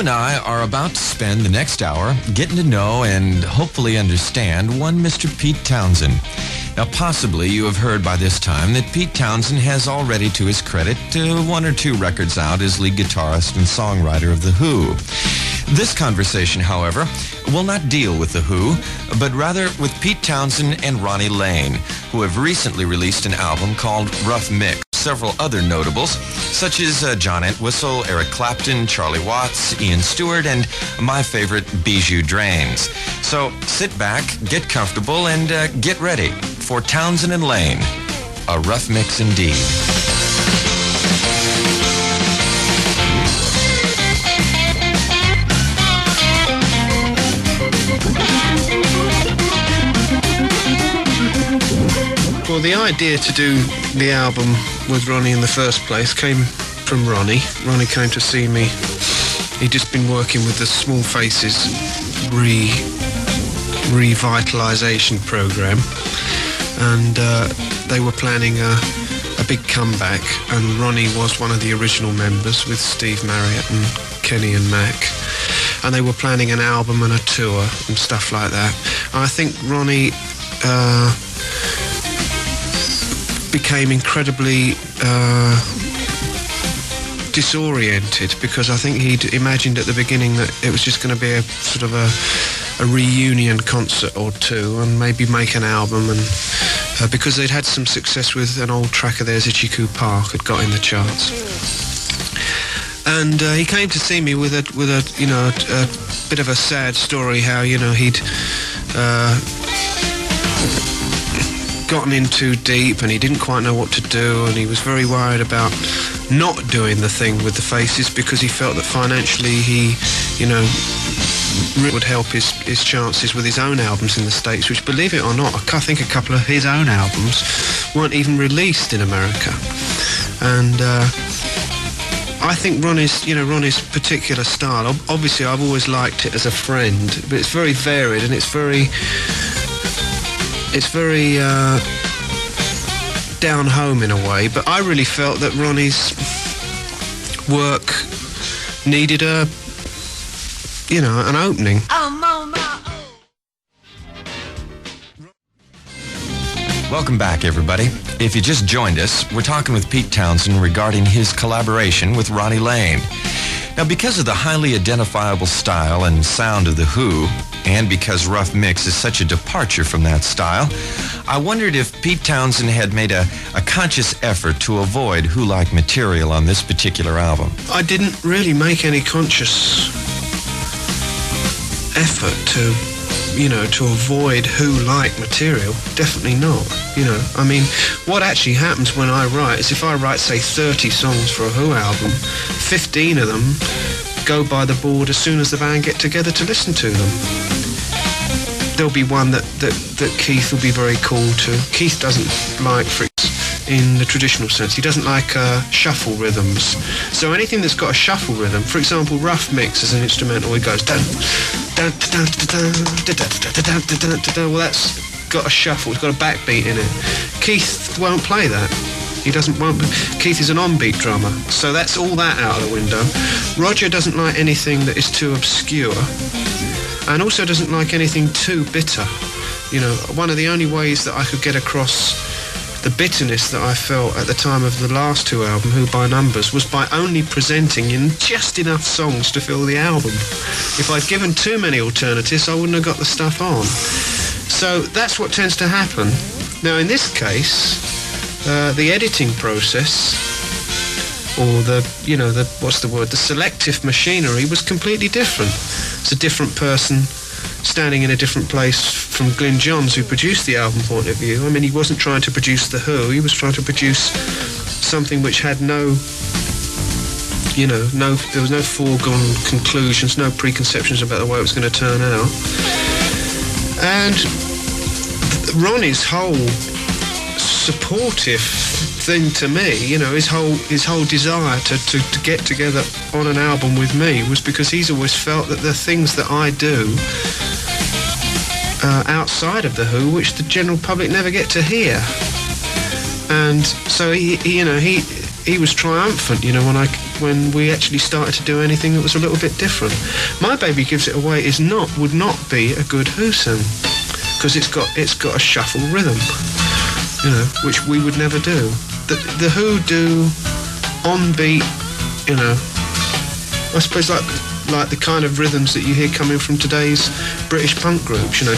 and I are about to spend the next hour getting to know and hopefully understand one Mr. Pete Townshend. Now, possibly you have heard by this time that Pete Townshend has already, to his credit, one or two records out as lead guitarist and songwriter of The Who. This conversation, however, will not deal with The Who, but rather with Pete Townshend and Ronnie Lane, who have recently released an album called Rough Mix. Several other notables, such as John Entwistle, Eric Clapton, Charlie Watts, Ian Stewart, and my favorite, Bijou Drains. So sit back, get comfortable, and get ready for Townshend and Lane, a rough mix indeed. Well, the idea to do the album with Ronnie in the first place came from Ronnie. Ronnie came to see me. He'd just been working with the Small Faces revitalisation program, and they were planning a big comeback, and Ronnie was one of the original members with Steve Marriott and Kenny and Mac, and they were planning an album and a tour and stuff like that. And I think Ronnie became incredibly disoriented, because I think he'd imagined at the beginning that it was just going to be a sort of a reunion concert or two and maybe make an album, and because they'd had some success with an old track of theirs, Ichiku Park, had got in the charts. And he came to see me with a bit of a sad story, how he'd gotten in too deep and he didn't quite know what to do, and he was very worried about not doing the thing with the Faces because he felt that financially he would help his chances with his own albums in the States, which, believe it or not, I think a couple of his own albums weren't even released in America. And I think Ronnie's particular style, obviously I've always liked it as a friend, but it's very varied and it's very down home in a way. But I really felt that Ronnie's work needed an opening. Welcome back, everybody. If you just joined us, we're talking with Pete Townshend regarding his collaboration with Ronnie Lane. Now, because of the highly identifiable style and sound of The Who, and because Rough Mix is such a departure from that style, I wondered if Pete Townshend had made a conscious effort to avoid Who-like material on this particular album. I didn't really make any conscious effort to avoid Who-like material. Definitely not. I mean, what actually happens when I write is, if I write, say, 30 songs for a Who album, 15 of them go by the board as soon as the band get together to listen to them. There'll be one that Keith will be very cool to. Keith doesn't like freaks in the traditional sense. He doesn't like shuffle rhythms. So anything that's got a shuffle rhythm, for example, Rough Mix as an instrumental, it goes dun dun dun dun dun dun dun dun. Well, that's got a shuffle. It's got a backbeat in it. Keith won't play that. Keith is an on-beat drummer, so that's all that out of the window. Roger doesn't like anything that is too obscure, and also doesn't like anything too bitter. One of the only ways that I could get across the bitterness that I felt at the time of the last Who album, Who by Numbers, was by only presenting in just enough songs to fill the album. If I'd given too many alternatives, I wouldn't have got the stuff on. So that's what tends to happen. Now, in this case, the editing process, or the selective machinery, was completely different. It's a different person standing in a different place from Glyn Johns, who produced the album, point of view. I mean, he wasn't trying to produce The Who, he was trying to produce something which had there was no foregone conclusions, no preconceptions about the way it was going to turn out. And Ronnie's whole supportive thing to me, his whole desire to get together on an album with me, was because he's always felt that the things that I do outside of The Who, which the general public never get to hear. And so he he was triumphant, you know, when we actually started to do anything that was a little bit different. My Baby Gives It Away would not be a good Who song, because it's got a shuffle rhythm, you know, which we would never do. The Who do on beat, you know, I suppose like the kind of rhythms that you hear coming from today's British punk groups, you know.